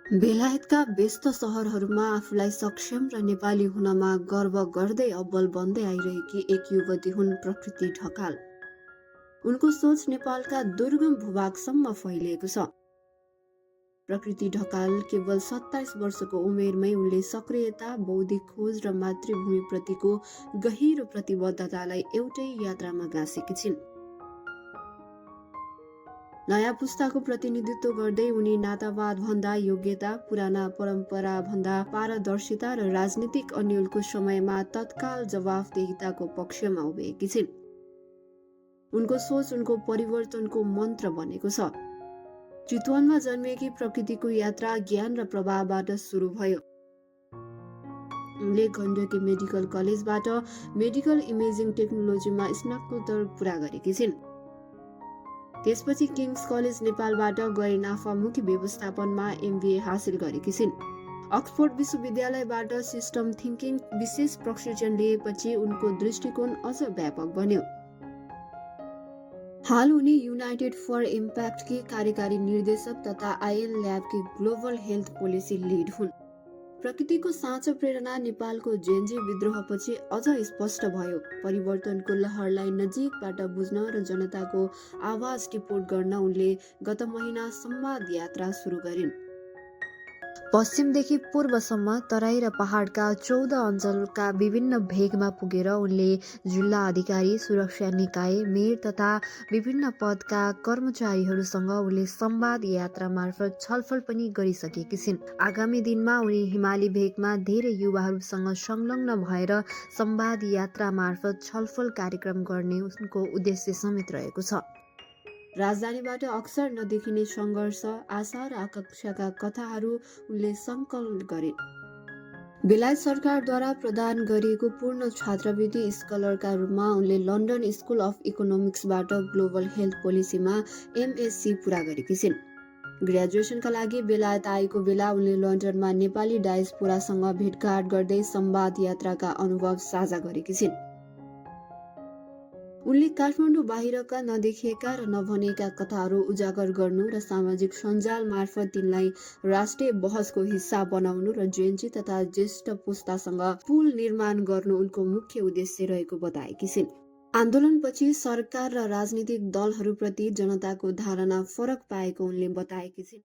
बेलायतका व्यस्त सहरहरूमा आफूलाई सक्षम र नेपाली हुनमा गर्व गर्दै अब्बल बन्दै आइरहेकी एक युवती हुन् प्रकृति ढकाल। उनको सोच नेपालका दुर्गम भूभागसम्म फैलिएको छ। प्रकृति ढकाल केवल 27 वर्षको उमेरमै उनले सक्रियता, बौद्धिक खोज र मातृभूमिप्रतिको गहिरो प्रतिबद्धतालाई एउटै यात्रामा गाँसेकी छिन्। नयाँ पुस्ताको प्रतिनिधित्व गर्दै उनी नातावाद भन्दा योग्यता, पुराना परम्परा भन्दा पारदर्शिता र राजनीतिक अन्यलको समयमा तत्काल जवाफदेहिताको पक्षमा उभिएकी छिन्। उनको सोच उनको परिवर्तनको मन्त्र बनेको छ। चितवनमा जन्मिएकी प्रकृतिको यात्रा ज्ञान र प्रभावबाट सुरु भयो। उनले गण्डकी मेडिकल कलेजबाट मेडिकल इमेजिङ टेक्नोलोजीमा स्नातकोत्तर पूरा गरेकी छिन्। त्यसपछि किङ्स कलेज नेपालबाट गैर नाफामुखी व्यवस्थापनमा MBA हासिल गरेकी छिन्। अक्सफोर्ड विश्वविद्यालयबाट सिस्टम थिङ्किङ विशेष प्रशिक्षण लिएपछि उनको दृष्टिकोण अझ व्यापक बन्यो। हाल उनी युनाइटेड फर इम्प्याक्टकी कार्यकारी निर्देशक तथा IN ल्याबकी ग्लोबल हेल्थ पोलिसी लिड हुन्। प्रकृतिको साँचो प्रेरणा नेपालको जेनजी विद्रोहपछि अझ स्पष्ट भयो। परिवर्तनको लहरलाई नजिकबाट बुझ्न र जनताको आवाज टिपोट गर्न उनले गत महिना संवाद यात्रा सुरु गरिन्। पश्चिमदेखि पूर्वसम्म तराई र पहाडका 14 अञ्चलका विभिन्न भेगमा पुगेर उनले जिल्ला अधिकारी, सुरक्षा निकाय, मेयर तथा विभिन्न पदका कर्मचारीहरूसँग उनले संवाद यात्रा मार्फत छलफल पनि गरिसकेकी छिन्। आगामी दिनमा उनी हिमाली भेगमा धेरै युवाहरूसँग संलग्न भएर संवाद यात्रा मार्फत छलफल कार्यक्रम गर्ने उनको उद्देश्य समेत रहेको छ। राजधानीबाट अक्सर नदेखिने सङ्घर्ष, आशा र आकांक्षाका कथाहरू उनले सङ्कलन गरे। बेलायत सरकारद्वारा प्रदान गरिएको पूर्ण छात्रवृत्ति स्कलरका रूपमा उनले लन्डन स्कुल अफ इकोनोमिक्सबाट ग्लोबल हेल्थ पोलिसीमा MSc पूरा गरेकी छिन्। ग्रेजुएसनका लागि बेलायत आएको बेला उनले लन्डनमा नेपाली डायस्पोरासँग भेटघाट गर्दै संवाद यात्राका अनुभव साझा गरेकी छिन्। उनले काठमाडौँ बाहिरका नदेखिएका र नभनेका कथाहरू उजागर गर्नु र सामाजिक सञ्जाल मार्फत तिनलाई राष्ट्रिय बहसको हिस्सा बनाउनु र जेनजी तथा ज्येष्ठ पुस्तासँग पुल निर्माण गर्नु उनको मुख्य उद्देश्य रहेको बताएकी छिन्। आन्दोलनपछि सरकार र राजनीतिक दलहरूप्रति जनताको धारणा फरक पाएको उनले बताएकी छिन्।